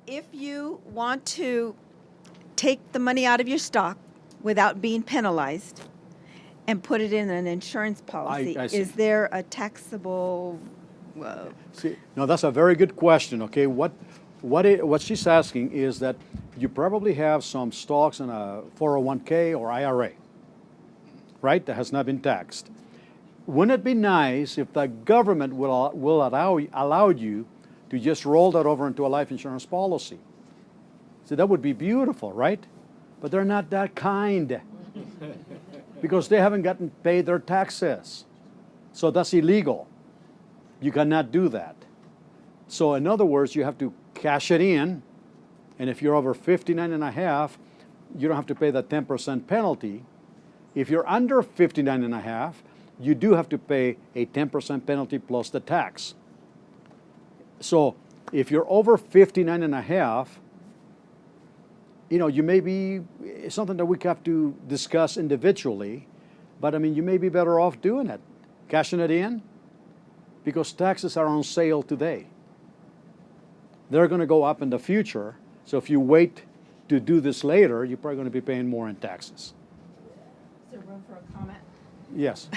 If you want to take the money out of your stock without being penalized and put it in an insurance policy, I see. is there a taxable? See, no, that's a very good question. Okay, what she's asking is that you probably have some stocks in a 401k or IRA, right? That has not been taxed. Wouldn't it be nice if the government will allow you to just roll that over into a life insurance policy? See, that would be beautiful, right? But they're not that kind because they haven't gotten paid their taxes. So that's illegal. You cannot do that. So in other words, you have to cash it in, and if you're over 59 and a half, you don't have to pay the 10% penalty. If you're under 59 and a half, you do have to pay a 10% penalty plus the tax. So if you're over 59 and a half, you may be, it's something that we have to discuss individually, but I mean, you may be better off doing it, cashing it in, because taxes are on sale today. They're going to go up in the future, so if you wait to do this later, you're probably going to be paying more in taxes. Is there room for a comment? Yes.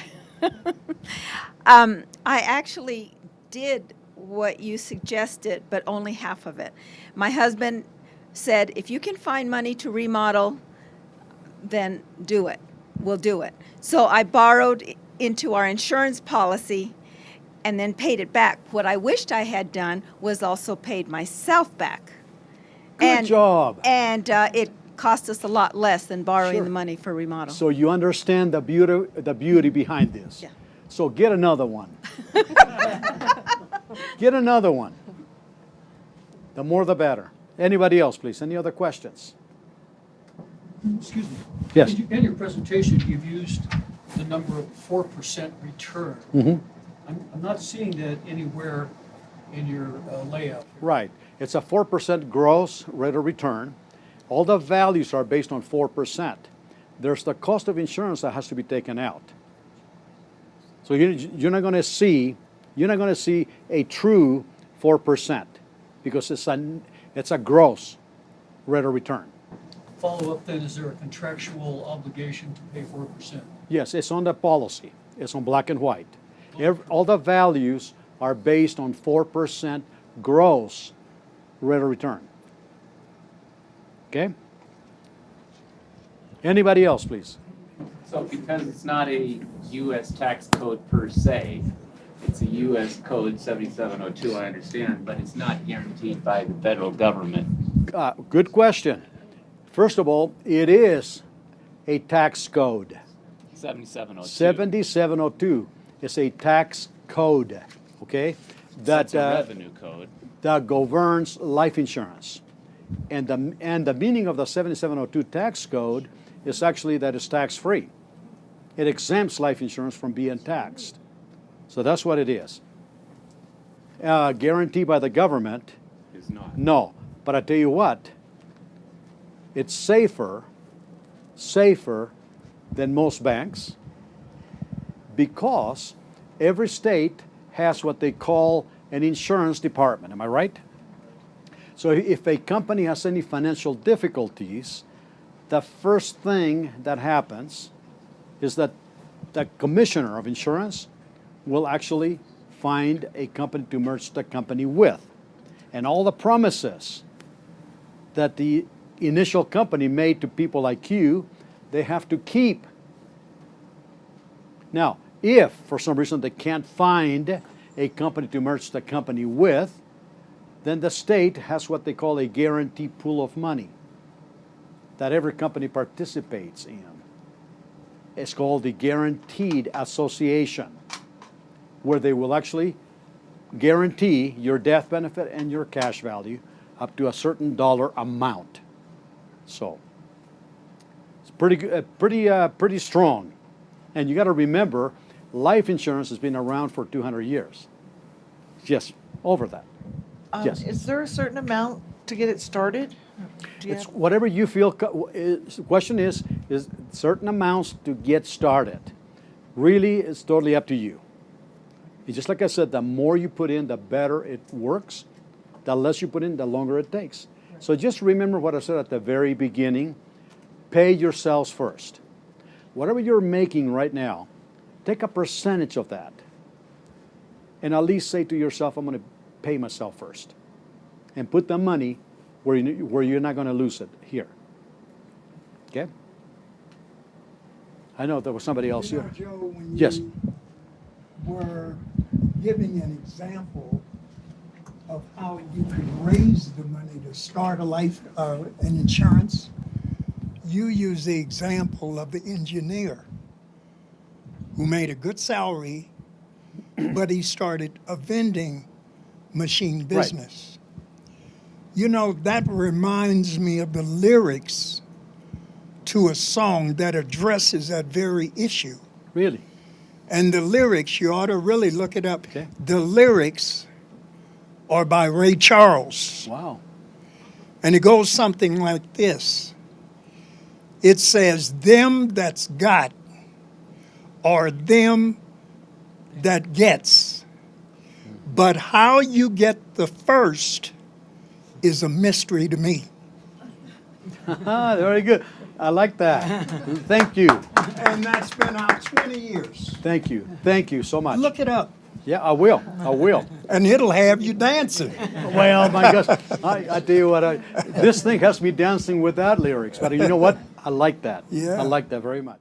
I actually did what you suggested, but only half of it. My husband said, if you can find money to remodel, then do it. We'll do it. So I borrowed into our insurance policy and then paid it back. What I wished I had done was also paid myself back. Good job. And it cost us a lot less than borrowing Sure. the money for remodel. So you understand the beauty behind this. Yeah. So get another one. Get another one. The more the better. Anybody else, please? Any other questions? Excuse me. Yes. In your presentation, you've used the number of 4% return. Mm-hmm. I'm not seeing that anywhere in your layout. Right. It's a 4% gross rate of return. All the values are based on 4%. There's the cost of insurance that has to be taken out. So you're not going to see a true 4% because it's a gross rate of return. Follow up then, is there a contractual obligation to pay 4%? Yes, it's on the policy. It's on black and white. All the values are based on 4% gross rate of return. Okay? Anybody else, please? So because it's not a U.S. tax code per se, it's a U.S. code 7702, I understand, but it's not guaranteed by the federal government. Good question. First of all, it is a tax code. 7702. 7702 is a tax code, okay? That's a revenue code. That governs life insurance. And the meaning of the 7702 tax code is actually that it's tax-free. It exempts life insurance from being taxed. So that's what it is. Guaranteed by the government? Is not. No. But I tell you what, it's safer than most banks because every state has what they call an insurance department. Am I right? So if a company has any financial difficulties, the first thing that happens is that the commissioner of insurance will actually find a company to merge the company with. And all the promises that the initial company made to people like you, they have to keep. Now, if for some reason they can't find a company to merge the company with, then the state has what they call a guarantee pool of money that every company participates in. It's called the Guaranteed Association, where they will actually guarantee your death benefit and your cash value up to a certain dollar amount. So it's pretty strong. And you got to remember, life insurance has been around for 200 years. Yes, over that. Yes. Is there a certain amount to get it started? It's whatever you feel. The question is certain amounts to get started. Really, it's totally up to you. It's just like I said, the more you put in, the better it works. The less you put in, the longer it takes. So just remember what I said at the very beginning. Pay yourselves first. Whatever you're making right now, take a percentage of that. And at least say to yourself, I'm going to pay myself first. And put the money where you're not going to lose it, here. Okay? I know there was somebody else You here. know, Joe, when Yes. you were giving an example of how you could raise the money to start a life, an insurance, you use the example of the engineer who made a good salary, but he started a vending machine business. You know, that reminds me of the lyrics to a song that addresses that very issue. Really? And the lyrics, you ought to really look it up. Okay. The lyrics are by Ray Charles. Wow. And it goes something like this. It says, them that's got are them that gets. But how you get the first is a mystery to me. Very good. I like that. Thank you. And that's been out 20 years. Thank you. Thank you so much. Look it up, Yeah, I will. I will. and it'll have you dancing. Well, my gosh, I tell you what, this thing has me dancing without lyrics, but you know what? I like that. Yeah. I like that very much.